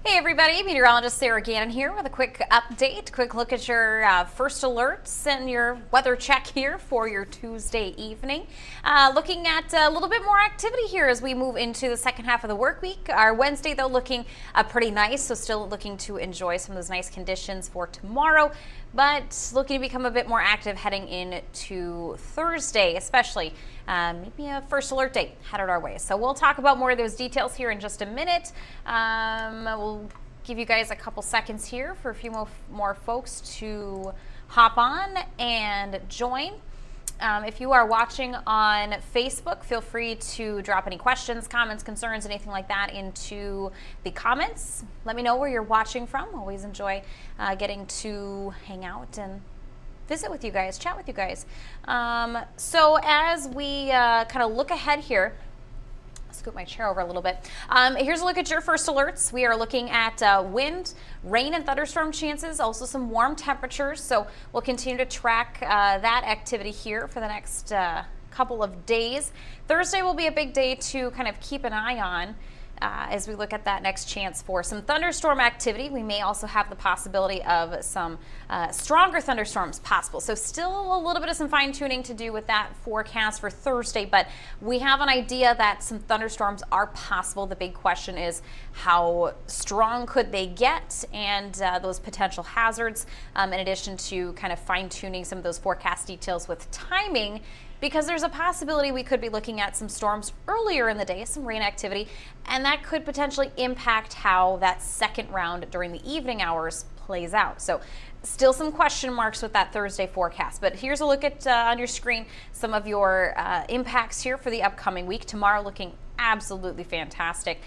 Hey everybody, Meteorologist Sarah Gannon here with a quick update, quick look at your first alerts and your weather check here for your Tuesday evening. Looking at a little bit more activity here as we move into the second half of the work week. Our Wednesday though looking pretty nice, so still looking to enjoy some of those nice conditions for tomorrow, but looking to become a bit more active heading into Thursday, especially maybe a first alert day headed our way. So we'll talk about more of those details here in just a minute. We'll give you guys a couple seconds here for a few more folks to hop on and join. If you are watching on Facebook, feel free to drop any questions, comments, concerns, anything like that into the comments. Let me know where you're watching from. Always enjoy getting to hang out and visit with you guys, chat with you guys. So as we kind of look ahead here, scoot my chair over a little bit. Here's a look at your first alerts. We are looking at wind, rain, and thunderstorm chances, also some warm temperatures. So we'll continue to track that activity here for the next couple of days. Thursday will be a big day to kind of keep an eye on. As we look at that next chance for some thunderstorm activity. We may also have the possibility of some stronger thunderstorms possible. So still a little bit of some fine tuning to do with that forecast for Thursday, but we have an idea that some thunderstorms are possible. The big question is how strong could they get, and those potential hazards, in addition to kind of fine tuning some of those forecast details with timing, because there's a possibility we could be looking at some storms earlier in the day, some rain activity, and that could potentially impact how that second round during the evening hours plays out. So still some question marks with that Thursday forecast, but here's a look at on your screen some of your impacts here for the upcoming week. Tomorrow looking absolutely fantastic.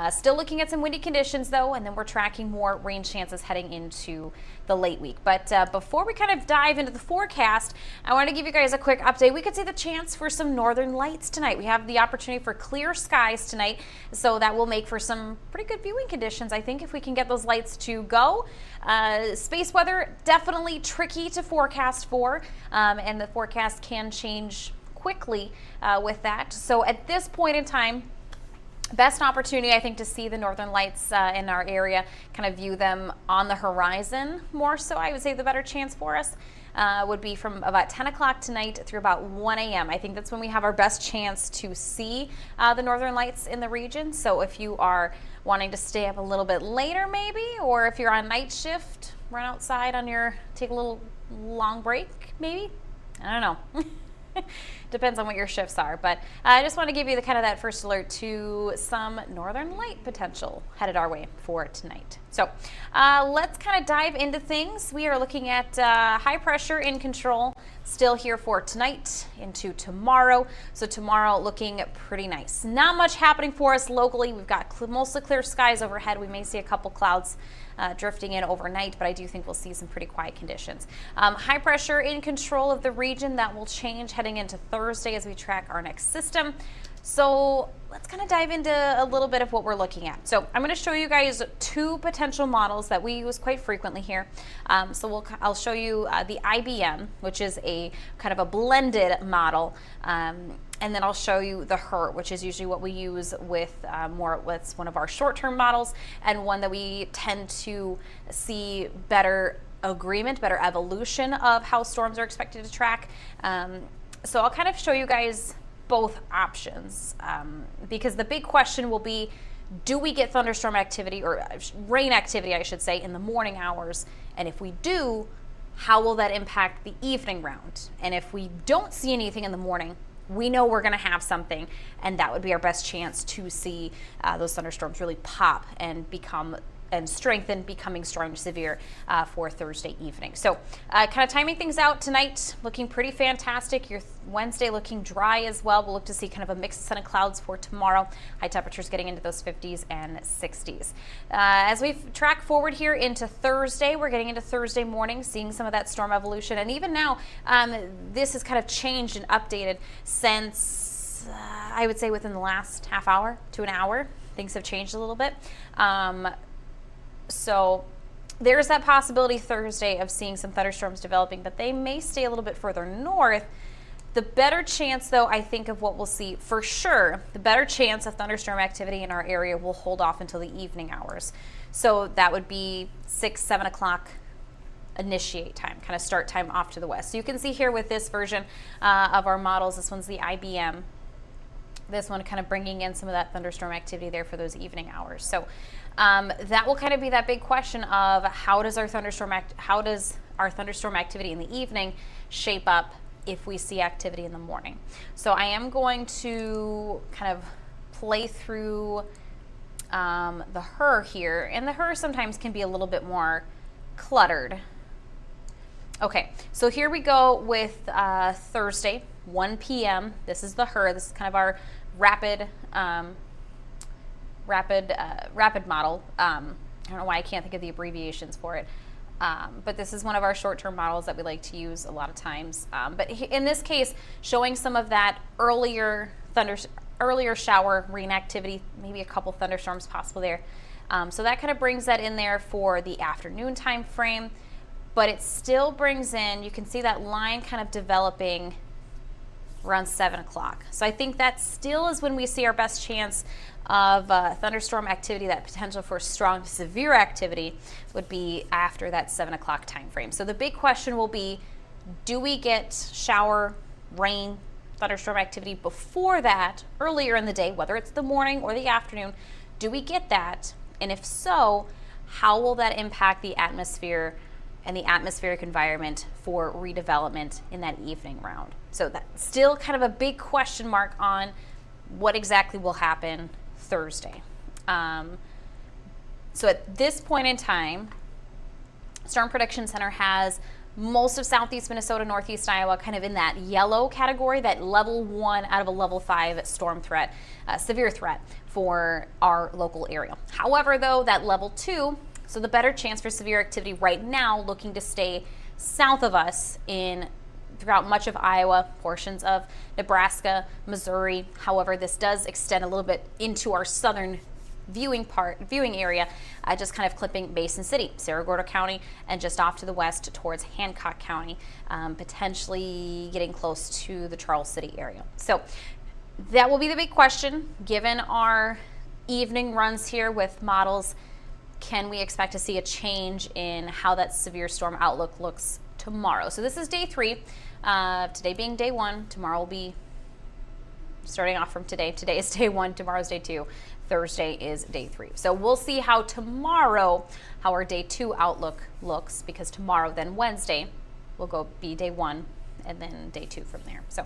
Still looking at some windy conditions though, and then we're tracking more rain chances heading into the late week. But before we kind of dive into the forecast, I want to give you guys a quick update. We could see the chance for some northern lights tonight. We have the opportunity for clear skies tonight, so that will make for some pretty good viewing conditions, I think, if we can get those lights to go. Space weather, definitely tricky to forecast for, and the forecast can change quickly with that. So at this point in time, best opportunity, I think, to see the northern lights in our area, kind of view them on the horizon more so. I would say the better chance for us would be from about 10 o'clock tonight through about 1 a.m. I think that's when we have our best chance to see the northern lights in the region. So if you are wanting to stay up a little bit later maybe, or if you're on night shift, run outside on take a little long break maybe. I don't know. Depends on what your shifts are, but I just want to give you the kind of that first alert to some northern light potential headed our way for tonight. So let's kind of dive into things. We are looking at high pressure in control still here for tonight into tomorrow. So tomorrow looking pretty nice. Not much happening for us locally. We've got mostly clear skies overhead. We may see a couple clouds drifting in overnight, but I do think we'll see some pretty quiet conditions. High pressure in control of the region. That will change heading into Thursday as we track our next system. So let's kind of dive into a little bit of what we're looking at. So I'm going to show you guys two potential models that we use quite frequently here. I'll show you the IBM, which is a kind of a blended model. And then I'll show you the HERT, which is usually what we use with what's one of our short-term models, and one that we tend to see better agreement, better evolution of how storms are expected to track. So I'll kind of show you guys both options, because the big question will be, do we get thunderstorm activity, or rain activity I should say, in the morning hours? And if we do, how will that impact the evening round? And if we don't see anything in the morning, we know we're going to have something, and that would be our best chance to see those thunderstorms really pop and strengthen, becoming strong to severe for Thursday evening. So kind of timing things out tonight, looking pretty fantastic. Your Wednesday looking dry as well. We'll look to see kind of a mixed set of clouds for tomorrow. High temperatures getting into those 50s and 60s. As we track forward here into Thursday, we're getting into Thursday morning, seeing some of that storm evolution. And even now, this has kind of changed and updated since, I would say, within the last half hour to an hour. Things have changed a little bit. So there's that possibility Thursday of seeing some thunderstorms developing, but they may stay a little bit further north The better chance, though, I think of what we'll see for sure, the better chance of thunderstorm activity in our area will hold off until the evening hours. So that would be 6, 7 o'clock initiate time, kind of start time off to the west. So you can see here with this version of our models, this one's the IBM. This one kind of bringing in some of that thunderstorm activity there for those evening hours. So that will kind of be that big question of how does our thunderstorm activity in the evening shape up if we see activity in the morning. So I am going to kind of play through the HRRR here, and the HRRR sometimes can be a little bit more cluttered. Okay, so here we go with Thursday, 1 p.m. This is the HRRR. This is kind of our rapid model. I don't know why I can't think of the abbreviations for it. But this is one of our short-term models that we like to use a lot of times. But in this case, showing some of that earlier shower rain activity, maybe a couple thunderstorms possible there. So that kind of brings that in there for the afternoon time frame. But it still brings in, you can see that line kind of developing around 7 o'clock. So I think that still is when we see our best chance of thunderstorm activity. That potential for strong to severe activity would be after that 7 o'clock time frame. So the big question will be, do we get shower, rain, thunderstorm activity before that, earlier in the day, whether it's the morning or the afternoon? Do we get that? And if so, how will that impact the atmosphere and the atmospheric environment for redevelopment in that evening round? So that's still kind of a big question mark on what exactly will happen Thursday. So at this point in time, Storm Prediction Center has most of southeast Minnesota, northeast Iowa kind of in that yellow category, that level 1 out of a level 5 storm threat, severe threat for our local area. However, though, that level 2, so the better chance for severe activity right now looking to stay south of us throughout much of Iowa, portions of Nebraska, Missouri. However, this does extend a little bit into our southern viewing area, just kind of clipping Mason City, Cerro Gordo County, and just off to the west towards Hancock County, potentially getting close to the Charles City area. So that will be the big question, given our evening runs here with models. Can we expect to see a change in how that severe storm outlook looks tomorrow? So this is day 3, today being day 1, tomorrow will be starting off from today. Today is day 1, tomorrow's day 2, Thursday is day 3. So we'll see how our day 2 outlook looks, because tomorrow, then Wednesday, will be day 1 and then day 2 from there. So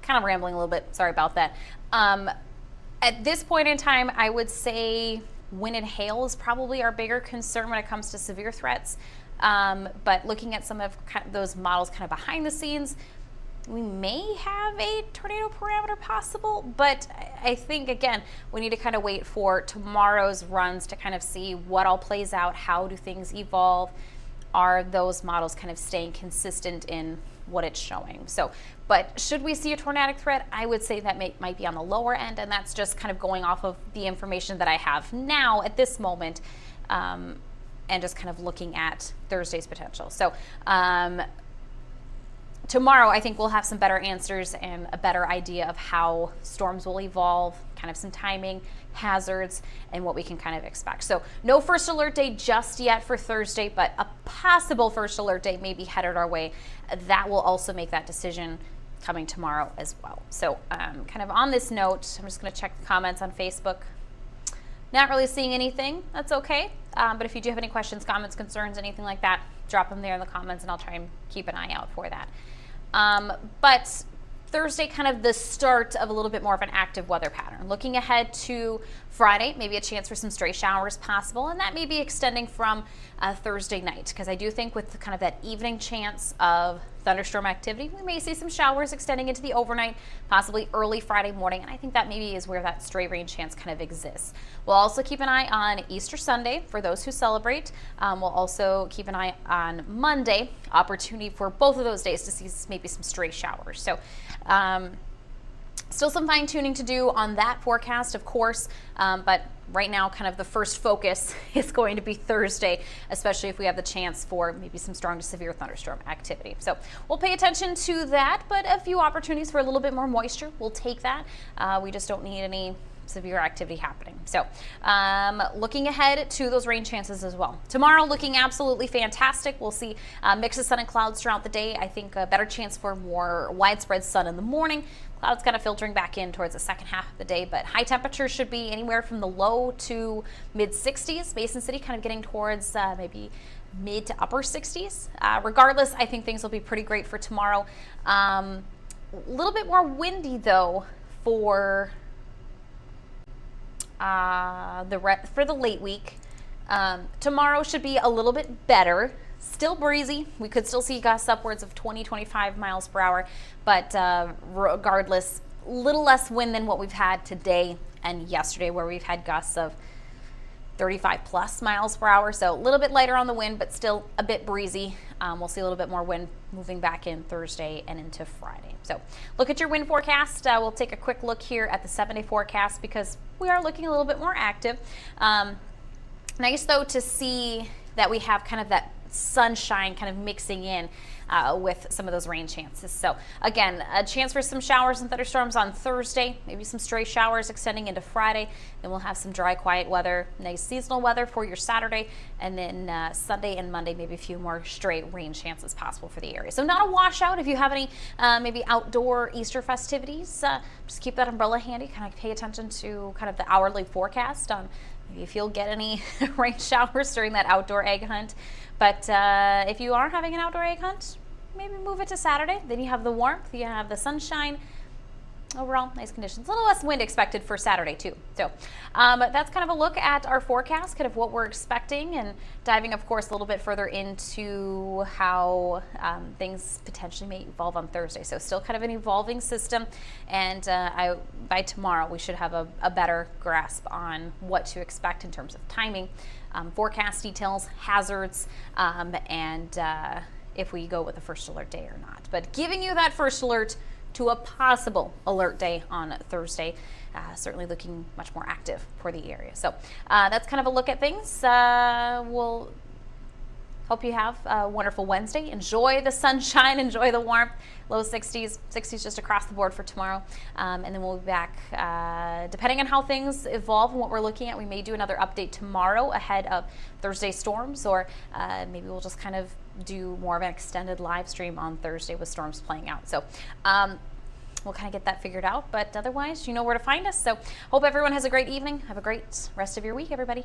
kind of rambling a little bit, sorry about that. At this point in time, I would say wind and hail is probably our bigger concern when it comes to severe threats. But looking at some of those models kind of behind the scenes, we may have a tornado parameter possible, but I think, again, we need to kind of wait for tomorrow's runs to kind of see what all plays out. How do things evolve? Are those models kind of staying consistent in what it's showing? So, but should we see a tornadic threat, I would say that might be on the lower end, and that's just kind of going off of the information that I have now at this moment, and just kind of looking at Thursday's potential. So tomorrow, I think we'll have some better answers and a better idea of how storms will evolve, kind of some timing, hazards, and what we can kind of expect. So no first alert day just yet for Thursday, but a possible first alert day may be headed our way. That will also make that decision coming tomorrow as well. So kind of on this note, I'm just going to check the comments on Facebook. Not really seeing anything. That's okay. But if you do have any questions, comments, concerns, anything like that, drop them there in the comments and I'll try and keep an eye out for that. But Thursday, kind of the start of a little bit more of an active weather pattern. Looking ahead to Friday, maybe a chance for some stray showers possible, and that may be extending from Thursday night, because I do think with kind of that evening chance of thunderstorm activity, we may see some showers extending into the overnight, possibly early Friday morning, and I think that maybe is where that stray rain chance kind of exists. We'll also keep an eye on Easter Sunday for those who celebrate. We'll also keep an eye on Monday, opportunity for both of those days to see maybe some stray showers. So Still some fine tuning to do on that forecast, of course, but right now kind of the first focus is going to be Thursday, especially if we have the chance for maybe some strong to severe thunderstorm activity. So we'll pay attention to that, but a few opportunities for a little bit more moisture. We'll take that. We just don't need any severe activity happening. So looking ahead to those rain chances as well. Tomorrow looking absolutely fantastic. We'll see a mix of sun and clouds throughout the day. I think a better chance for more widespread sun in the morning. Clouds kind of filtering back in towards the second half of the day, but high temperatures should be anywhere from the low to mid 60s. Mason City kind of getting towards maybe mid to upper 60s. Regardless, I think things will be pretty great for tomorrow. A little bit more windy though for the late week. Tomorrow should be a little bit better. Still breezy. We could still see gusts upwards of 20-25 miles per hour, but regardless, a little less wind than what we've had today and yesterday, where we've had gusts of 35 plus miles per hour. So a little bit lighter on the wind, but still a bit breezy. We'll see a little bit more wind moving back in Thursday and into Friday. So look at your wind forecast. We'll take a quick look here at the 7-day forecast because we are looking a little bit more active. Nice though to see that we have kind of that sunshine kind of mixing in with some of those rain chances. So again, a chance for some showers and thunderstorms on Thursday, maybe some stray showers extending into Friday. Then we'll have some dry, quiet weather, nice seasonal weather for your Saturday, and then Sunday and Monday, maybe a few more stray rain chances possible for the area. So not a washout. If you have any maybe outdoor Easter festivities, just keep that umbrella handy. Kind of pay attention to kind of the hourly forecast on maybe if you'll get any rain showers during that outdoor egg hunt. But if you are having an outdoor egg hunt, maybe move it to Saturday. Then you have the warmth, you have the sunshine. Overall, nice conditions. A little less wind expected for Saturday too. So that's kind of a look at our forecast, kind of what we're expecting, and diving, of course, a little bit further into how things potentially may evolve on Thursday. So still kind of an evolving system, and by tomorrow we should have a better grasp on what to expect in terms of timing, forecast details, hazards, and if we go with a first alert day or not. But giving you that first alert to a possible alert day on Thursday, certainly looking much more active for the area. So that's kind of a look at things. We'll hope you have a wonderful Wednesday. Enjoy the sunshine, enjoy the warmth. Low 60s, 60s just across the board for tomorrow. And then we'll be back, depending on how things evolve and what we're looking at. We may do another update tomorrow ahead of Thursday storms, or maybe we'll just kind of do more of an extended live stream on Thursday with storms playing out. So we'll kind of get that figured out, but otherwise, you know where to find us. So hope everyone has a great evening. Have a great rest of your week, everybody.